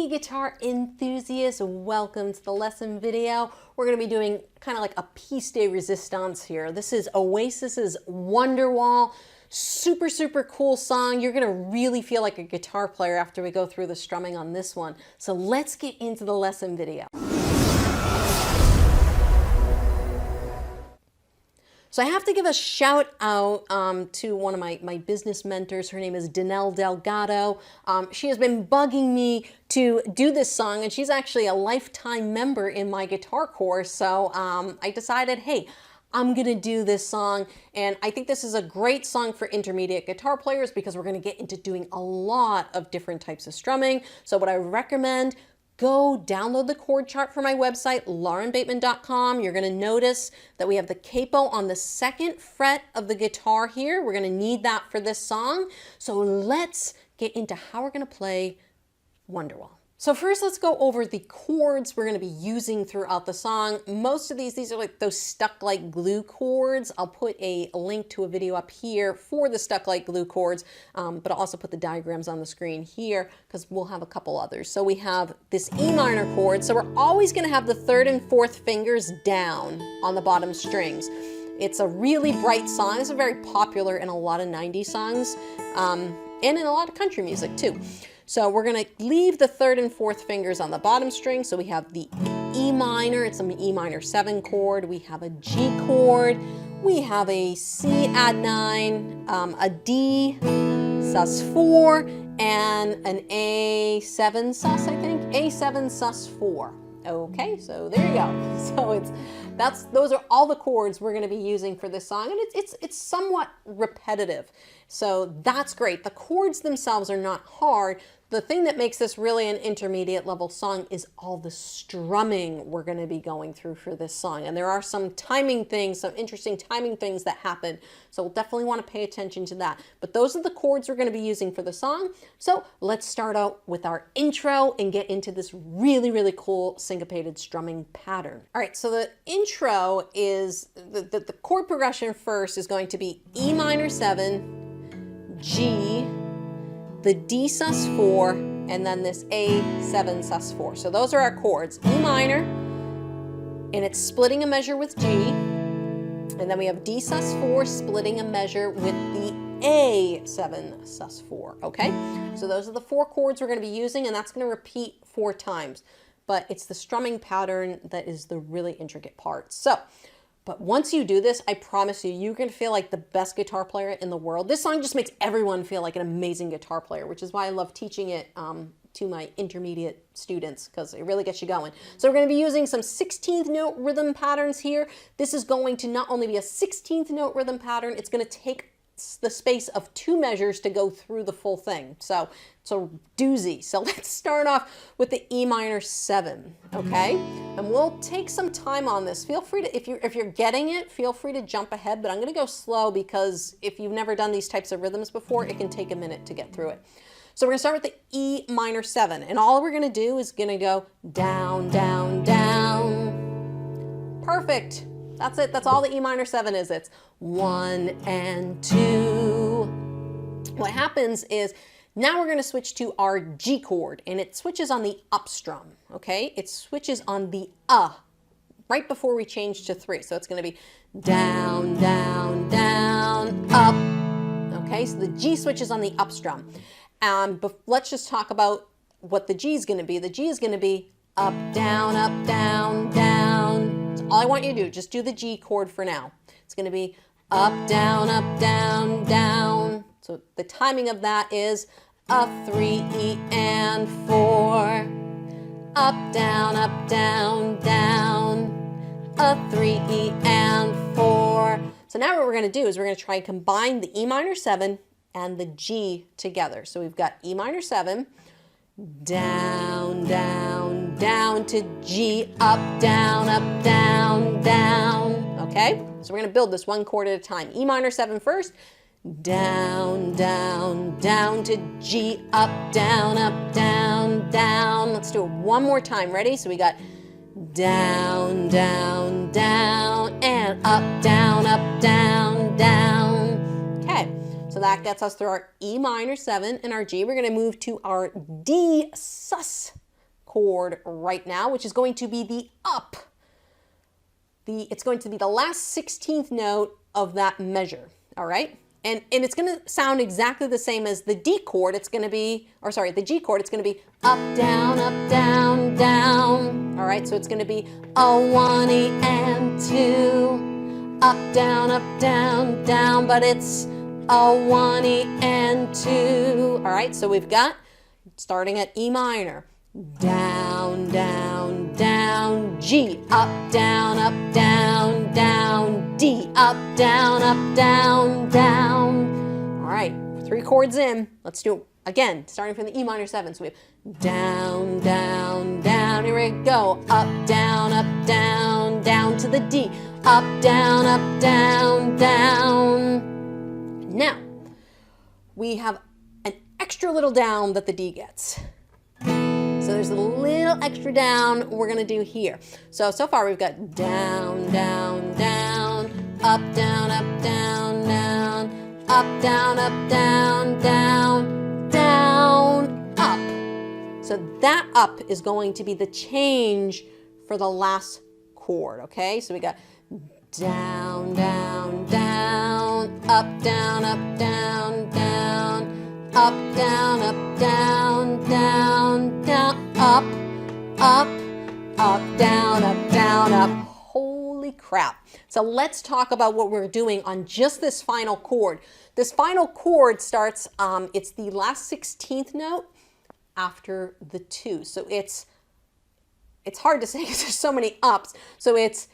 Hey guitar enthusiasts, welcome to the lesson video. We're going to be doing kind of like a piece de resistance here. This is Oasis's Wonderwall. Super, super cool song. You're going to really feel like a guitar player after we go through the strumming on this one. So let's get into the lesson video. So I have to give a shout out to one of my business mentors. Her name is Danelle Delgado. She has been bugging me to do this song, and she's actually a lifetime member in my guitar course. So I decided, hey, I'm gonna do this song, and I think this is a great song for intermediate guitar players because we're gonna get into doing a lot of different types of strumming. So what I recommend, go download the chord chart from my website, laurenbateman.com. You're going to notice that we have the capo on the 2nd fret of the guitar here. We're going to need that for this song. So let's get into how we're going to play Wonderwall. So first, let's go over the chords we're going to be using throughout the song. Most of these are like those stuck like glue chords. I'll put a link to a video up here for the stuck like glue chords, but I'll also put the diagrams on the screen here because we'll have a couple others. So we have this E minor chord. So we're always going to have the 3rd and 4th fingers down on the bottom strings. It's a really bright song. It's very popular in a lot of 90s songs and in a lot of country music too. So we're going to leave the 3rd and 4th fingers on the bottom string. So we have the E minor, it's an E minor 7 chord. We have a G chord. We have a C add 9, a D sus4, and an A7 sus, I think. A7 sus4. Okay, so there you go. So those are all the chords we're going to be using for this song, and it's somewhat repetitive. So that's great. The chords themselves are not hard. The thing that makes this really an intermediate level song is all the strumming we're going to be going through for this song. And there are some timing things, some interesting timing things that happen. So we'll definitely want to pay attention to that. But those are the chords we're going to be using for the song. So let's start out with our intro and get into this really, really cool syncopated strumming pattern. All right, so the intro is, the chord progression first is going to be E minor 7, G, the D sus4, and then this A7 sus4. So those are our chords. E minor, and it's splitting a measure with G, and then we have D sus4 splitting a measure with the A7 sus4, okay? So those are the 4 chords we're going to be using, and that's going to repeat 4 times. But it's the strumming pattern that is the really intricate part. But once you do this, I promise you, you're going to feel like the best guitar player in the world. This song just makes everyone feel like an amazing guitar player, which is why I love teaching it to my intermediate students, because it really gets you going. So we're going to be using some 16th note rhythm patterns here. This is going to not only be a 16th note rhythm pattern, it's going to take the space of 2 measures to go through the full thing. So it's a doozy. So let's start off with the E minor 7, okay? And we'll take some time on this. Feel free to, if you're getting it, feel free to jump ahead, but I'm gonna go slow because if you've never done these types of rhythms before, it can take a minute to get through it. So we're gonna start with the E minor 7, and all we're gonna do is gonna go down, down, down. Perfect. That's it. That's all the E minor 7 is. It's 1 and 2. What happens is now we're going to switch to our G chord, and it switches on the up strum, okay? It switches on the right before we change to 3. So it's going to be down, down, down, up. Okay, so the G switches on the up strum. But let's just talk about what the G is going to be. The G is going to be up, down, down, down. All I want you to do, just do the G chord for now. It's going to be up, down, down. So the timing of that is a 3, E, and 4. Up, down, down. A 3, E, and 4. So now what we're going to do is we're going to try and combine the E minor 7 and the G together. So we've got E minor 7, down, down, down to G, up, down, down. Okay? So we're going to build this 1 chord at a time. E minor 7 first, down, down, down to G, up, down, down. Let's do it one more time. Ready? So we got down, down, down, and up, down, down. Okay. So that gets us through our E minor 7 and our G. We're going to move to our D sus chord right now, which is going to be the up. It's going to be the last 16th note of that measure, all right? And it's going to sound exactly the same as the D chord. It's going to be, or sorry, the G chord. It's going to be up, down, down. All right, so it's going to be a 1 E and 2, up, down, down, but it's a 1 E and 2. All right, so we've got, starting at E minor, down, down, G, up, down, down, D, up, down, down. All right, 3 chords in. Let's do it again, starting from the E minor 7. So we have down, down, here we go. Up, down, down to the D. Up, down, down. Now, we have an extra little down that the D gets. So there's a little extra down we're going to do here. So far we've got down, down, up, down, down, up, down, down, down, up. So that up is going to be the change for the last chord, okay? So we got down, down, up, down, down, up, down, down, up, down, up. Holy crap. So let's talk about what we're doing on just this final chord. This final chord starts, it's the last 16th note after the 2. So it's hard to say because there's so many ups. So it's,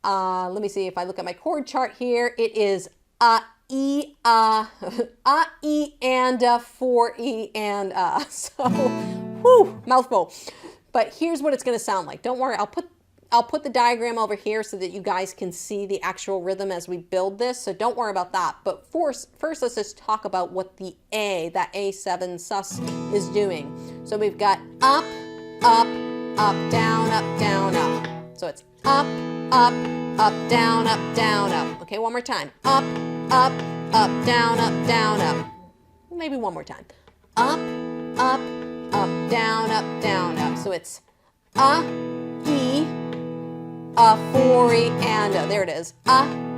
let me see if I look at my chord chart here, it is E, E, and 4 E, and So, whew, mouthful. But here's what it's going to sound like. Don't worry, I'll put the diagram over here so that you guys can see the actual rhythm as we build this. So don't worry about that. But first, let's just talk about what the A, that A7 sus is doing. So we've got up, down, up. So it's up, down, up. Okay, one more time. Up, down, up. Maybe one more time. Up, down, up. So it's E, 4 E, and there it is.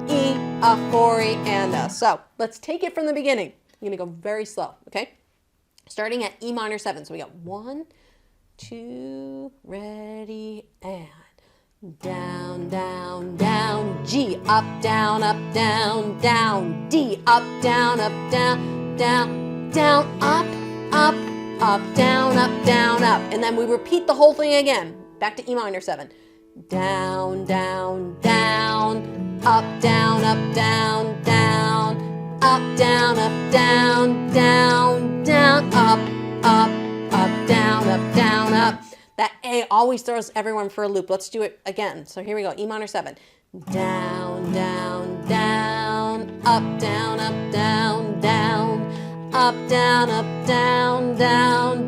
E, 4 E, and So let's take it from the beginning. I'm going to go very slow, okay? Starting at E minor 7. So we got 1, 2, ready, and down, G, up, down, D, up, down, down, up, down, up. And then we repeat the whole thing again. Back to E minor 7. Down, up, down, up, down, up, down, up, down, up. That A always throws everyone for a loop. Let's do it again. So here we go, E minor 7. Down, up, down, up, down, up,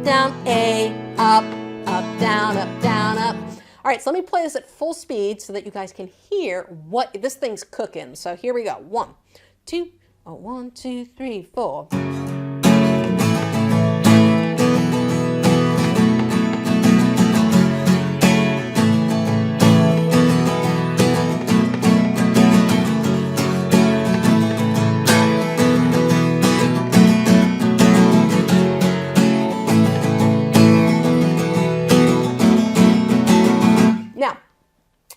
down, A, up, down, up. All right, so let me play this at full speed so that you guys can hear what this thing's cooking. So here we go. 1, 2, 1, 2, 3, 4.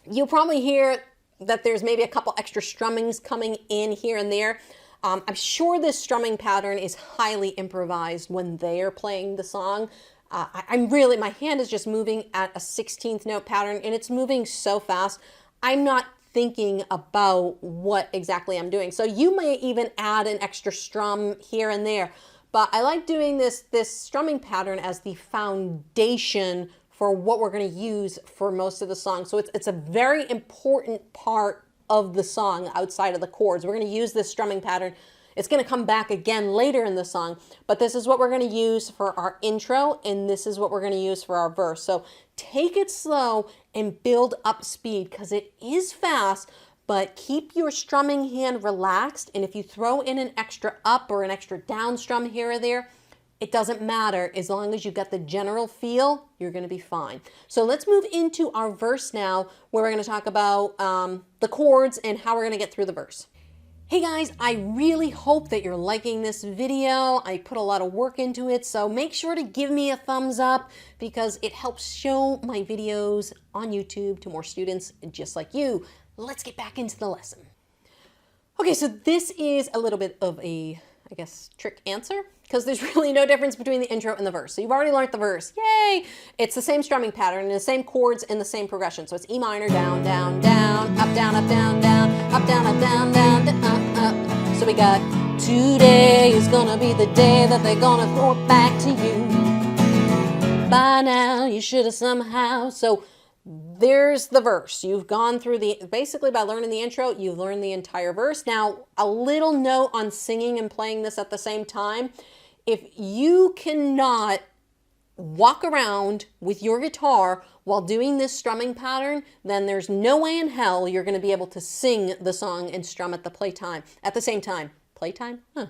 You'll probably hear that there's maybe a couple extra strummings coming in here and there. I'm sure this strumming pattern is highly improvised when they are playing the song. My hand is just moving at a 16th note pattern, and it's moving so fast. I'm not thinking about what exactly I'm doing. So you may even add an extra strum here and there. But I like doing this strumming pattern as the foundation for what we're going to use for most of the song. So it's a very important part of the song outside of the chords. We're going to use this strumming pattern. It's going to come back again later in the song, but this is what we're going to use for our intro, and this is what we're going to use for our verse. So take it slow and build up speed, because it is fast, but keep your strumming hand relaxed, and if you throw in an extra up or an extra down strum here or there, It doesn't matter. As long as you got the general feel, you're going to be fine. So let's move into our verse now, where we're going to talk about the chords and how we're going to get through the verse. Hey guys, I really hope that you're liking this video. I put a lot of work into it, so make sure to give me a thumbs up because it helps show my videos on YouTube to more students just like you. Let's get back into the lesson. Okay, so this is a little bit of a, I guess, trick answer because there's really no difference between the intro and the verse. So you've already learned the verse. Yay! It's the same strumming pattern and the same chords and the same progression. So it's E minor, down, down, down, up, down, up, down, down, up, down, up, down, down, down, up. So we got, today is gonna be the day that they're gonna throw it back to you. By now, you should have somehow. So there's the verse. You've gone through basically by learning the intro, you've learned the entire verse. Now, a little note on singing and playing this at the same time. If you cannot walk around with your guitar while doing this strumming pattern, then there's no way in hell you're going to be able to sing the song and strum at the same time. Playtime? Huh.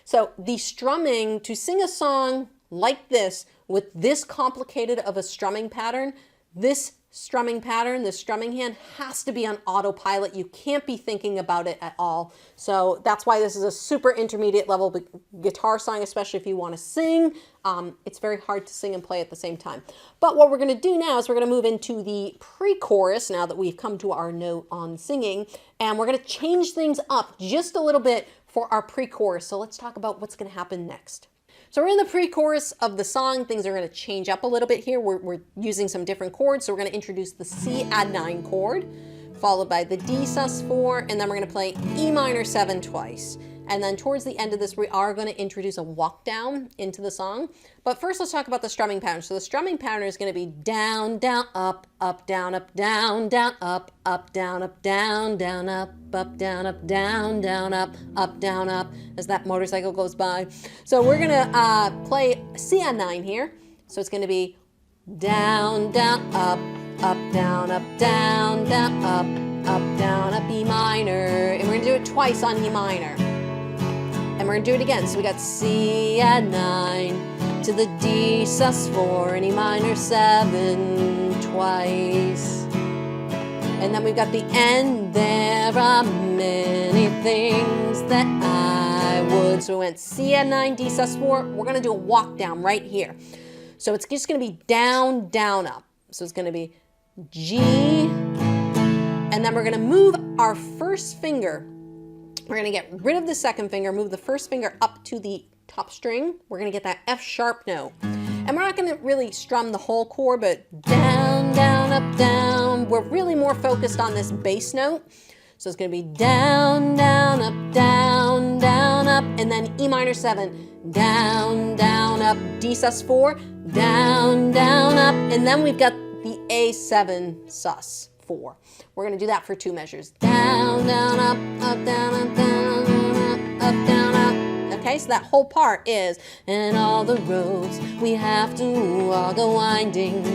So the strumming, to sing a song like this with this complicated of a strumming pattern, this strumming pattern, this strumming hand has to be on autopilot. You can't be thinking about it at all. So that's why this is a super intermediate level guitar song, especially if you want to sing. It's very hard to sing and play at the same time. But what we're going to do now is we're going to move into the pre-chorus now that we've come to our note on singing. And we're going to change things up just a little bit for our pre-chorus. So let's talk about what's going to happen next. So we're in the pre-chorus of the song. Things are going to change up a little bit here. We're using some different chords. So we're going to introduce the C add 9 chord, followed by the D sus4, and then we're going to play E minor 7 twice. And then towards the end of this, we are going to introduce a walk down into the song. But first, let's talk about the strumming pattern. So the strumming pattern is going to be down, down, up, down, down, down, up, down, down, down, up, down, down, down, up, down, up, as that motorcycle goes by. So we're going to play C on 9 here. So it's going to be down, down, up, down, down, down, up, down, up, E minor. And we're going to do it twice on E minor. And we're going to do it again. So we got C add 9 to the D sus4 and E minor 7 twice. And then we've got the end. There are many things that I would. So we went C add 9, D sus4. We're going to do a walk down right here. So it's just going to be down, down, up. So it's going to be G. And then we're going to move our first finger. We're going to get rid of the second finger, move the first finger up to the top string. We're going to get that F sharp note. And we're not going to really strum the whole chord, but down, down, up, down. We're really more focused on this bass note. So it's going to be down, down, up, down, down, up, and then E minor 7, down, down, up, D sus4, down, down, up, and then we've got the A7 sus4. We're going to do that for 2 measures. Down, down, up, down, up, down, up, down, up. Okay, so that whole part is, and all the roads we have to walk are winding.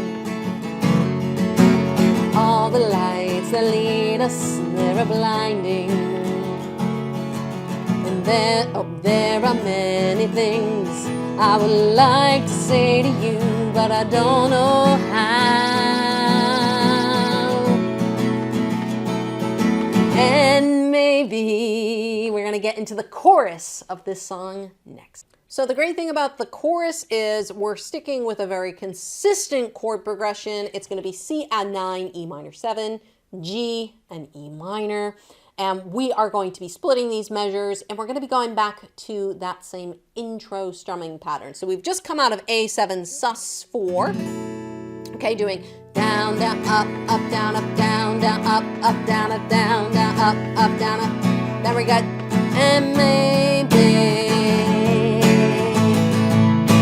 All the lights that lead us, they're blinding. And there are many things I would like to say to you, but I don't know how. And maybe we're going to get into the chorus of this song next. So the great thing about the chorus is we're sticking with a very consistent chord progression. It's going to be C add 9, E minor 7, G, and E minor. And we are going to be splitting these measures, and we're going to be going back to that same intro strumming pattern. So we've just come out of A7 sus4. Okay, doing down, down, up, down, down, up, down, down, down, up, down, up. Then we got, and maybe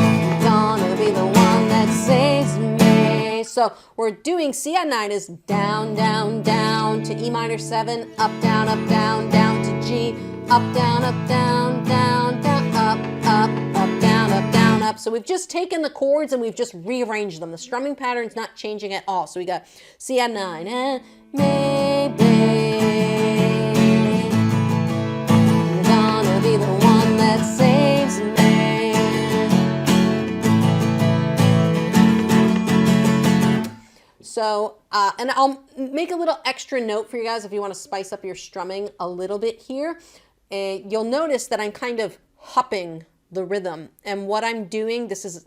you're gonna be the one that saves me. So we're doing C add 9 is down, down, down to E minor 7, up, down, down to G, up, down, down, down, up, down, down, up. So we've just taken the chords and we've just rearranged them. The strumming pattern's not changing at all. So we got C add 9 and maybe you're gonna be the one that saves me. So, and I'll make a little extra note for you guys if you want to spice up your strumming a little bit here. You'll notice that I'm kind of hopping the rhythm. And what I'm doing, this is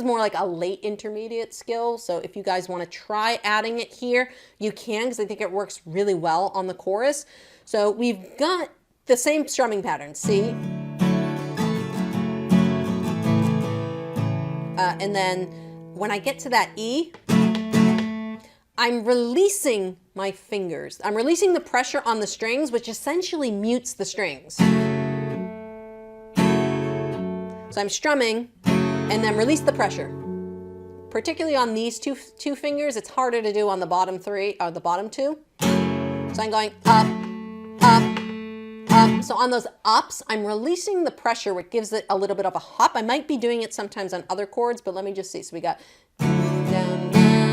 more like a late intermediate skill. So if you guys want to try adding it here, you can, because I think it works really well on the chorus. So we've got the same strumming pattern, see? And then when I get to that E, I'm releasing my fingers. I'm releasing the pressure on the strings, which essentially mutes the strings. So I'm strumming and then release the pressure. Particularly on these two fingers, it's harder to do on the bottom three, or the bottom two. So I'm going up, up, up. So on those ups, I'm releasing the pressure, which gives it a little bit of a hop. I might be doing it sometimes on other chords, but let me just see. So we got down, down.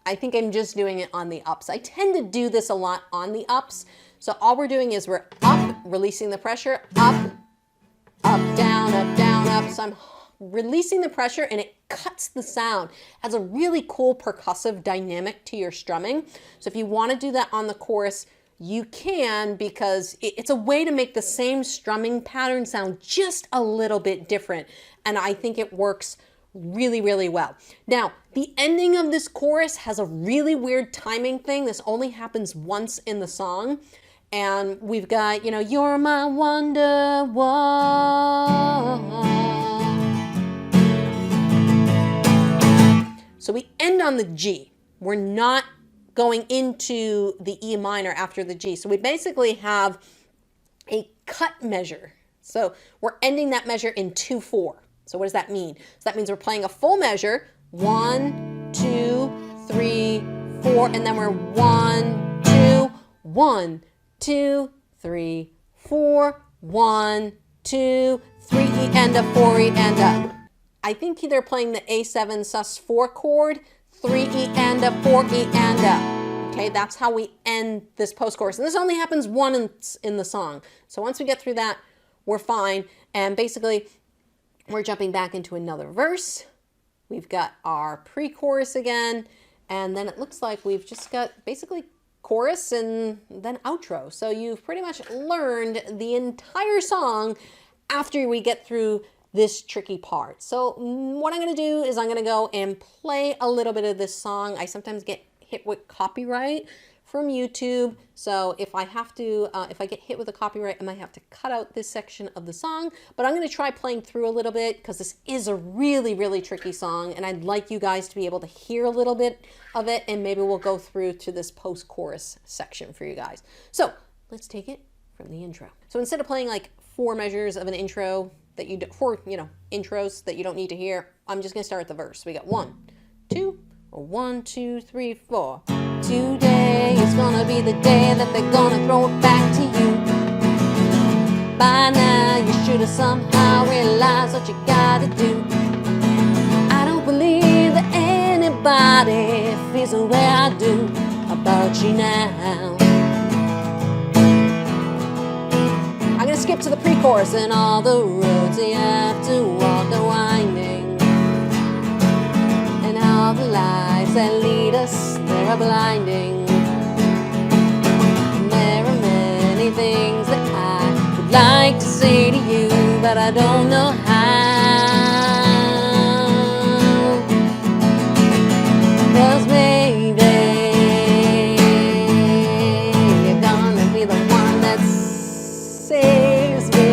I think I'm just doing it on the ups. I tend to do this a lot on the ups. So all we're doing is we're up, releasing the pressure, up, up, down, up, down, up. So I'm releasing the pressure and it cuts the sound. Adds a really cool percussive dynamic to your strumming. So if you want to do that on the chorus, you can, because it's a way to make the same strumming pattern sound just a little bit different. And I think it works really, really well. Now, the ending of this chorus has a really weird timing thing. This only happens once in the song. And we've got, you know, you're my Wonderwall. So we end on the G. We're not going into the E minor after the G. So we basically have a cut measure. So we're ending that measure in 2/4. So what does that mean? So that means we're playing a full measure, 1, 2, 3, 4, and then we're 1, 2, 1, 2, 3, 4, 1, 2, 3, E and a 4, E and a. I think they're playing the A7 sus4 chord, 3 E and a 4 E and a. Okay, that's how we end this post-chorus. And this only happens once in the song. So once we get through that, we're fine. And basically, we're jumping back into another verse. We've got our pre-chorus again, and then it looks like we've just got basically chorus and then outro. So you've pretty much learned the entire song after we get through this tricky part. So what I'm gonna do is I'm gonna go and play a little bit of this song. I sometimes get hit with copyright from YouTube. So if I have to, if I get hit with a copyright, I might have to cut out this section of the song, but I'm gonna try playing through a little bit because this is a really, really tricky song and I'd like you guys to be able to hear a little bit of it, and maybe we'll go through to this post-chorus section for you guys. So let's take it from the intro. So instead of playing like 4 measures of an intro that you do, 4, you know, intros that you don't need to hear, I'm just gonna start at the verse. We got 1, 2, or 1, 2, 3, 4. Today is gonna be the day that they're gonna throw it back to you. By now you should have somehow realized what you gotta do. I don't believe that anybody feels the way I do about you now. I'm gonna skip to the pre-chorus. And all the roads you have to walk are winding, and all the lights that lead us, they're blinding. And there are many things that I would like to say to you, but I don't know how. 'Cause maybe you're gonna be the one that saves me.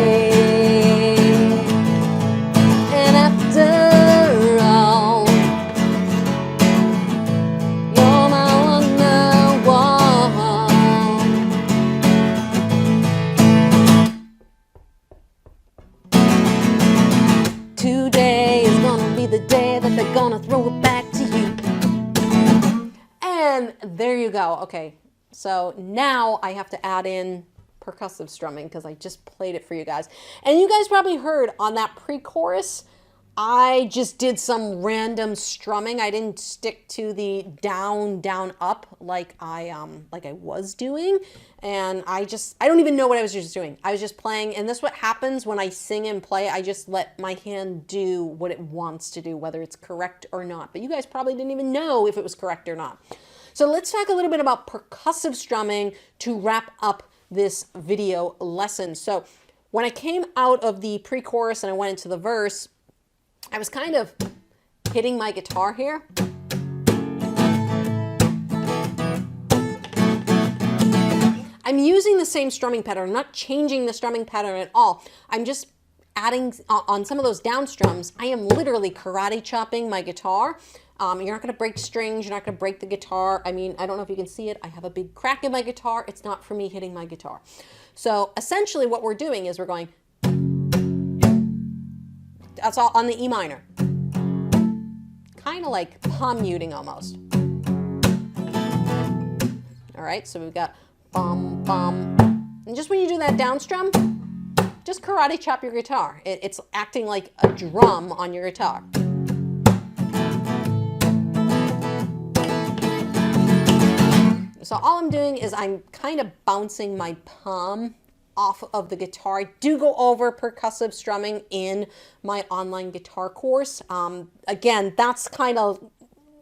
And after all, you're my Wonderwall. Today is gonna be the day that they're gonna throw it back to you. And there you go. Okay, so now I have to add in percussive strumming because I just played it for you guys. And you guys probably heard on that pre-chorus, I just did some random strumming. I didn't stick to the down, down, up like I was doing. And I don't even know what I was just doing. I was just playing, and this is what happens when I sing and play. I just let my hand do what it wants to do, whether it's correct or not. But you guys probably didn't even know if it was correct or not. So let's talk a little bit about percussive strumming to wrap up this video lesson. So when I came out of the pre-chorus and I went into the verse, I was kind of hitting my guitar here. I'm using the same strumming pattern, not changing the strumming pattern at all. I'm just adding on some of those down strums. I am literally karate chopping my guitar. You're not going to break strings. You're not going to break the guitar. I mean, I don't know if you can see it. I have a big crack in my guitar. It's not for me hitting my guitar. So essentially what we're doing is we're going, that's all on the E minor. Kind of like palm muting almost. All right, so we've got bum, bum. And just when you do that down strum, just karate chop your guitar. It's acting like a drum on your guitar. So all I'm doing is I'm kind of bouncing my palm off of the guitar. I do go over percussive strumming in my online guitar course. Again, that's kind of,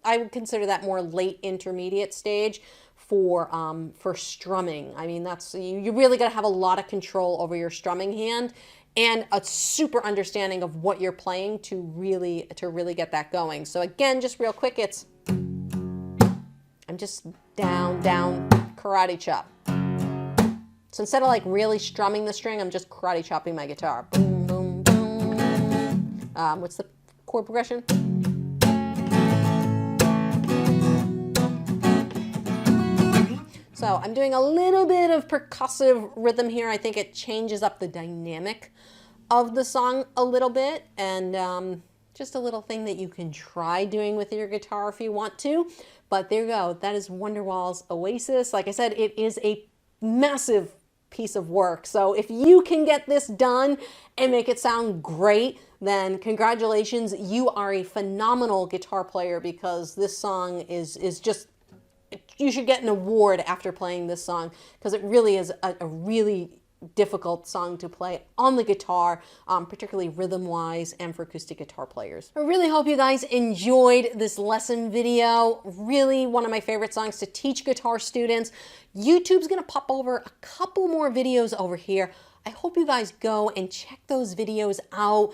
I would consider that more late intermediate stage for strumming. I mean, that's, you really got to have a lot of control over your strumming hand and a super understanding of what you're playing to really get that going. So again, just real quick, I'm just down, down, karate chop. So instead of like really strumming the string, I'm just karate chopping my guitar. Boom, boom, boom. What's the chord progression? So I'm doing a little bit of percussive rhythm here. I think it changes up the dynamic of the song a little bit, and just a little thing that you can try doing with your guitar if you want to. But there you go. That is Wonderwall's Oasis. Like I said, it is a massive piece of work. So if you can get this done and make it sound great, then congratulations. You are a phenomenal guitar player, because this song is just, you should get an award after playing this song, because it really is a really difficult song to play on the guitar, particularly rhythm-wise and for acoustic guitar players. I really hope you guys enjoyed this lesson video. Really one of my favorite songs to teach guitar students. YouTube's gonna pop over a couple more videos over here. I hope you guys go and check those videos out.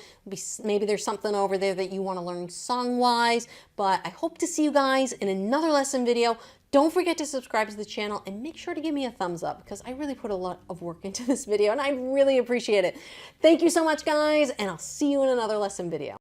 Maybe there's something over there that you want to learn song-wise, but I hope to see you guys in another lesson video. Don't forget to subscribe to the channel and make sure to give me a thumbs up, because I really put a lot of work into this video and I really appreciate it. Thank you so much, guys, and I'll see you in another lesson video.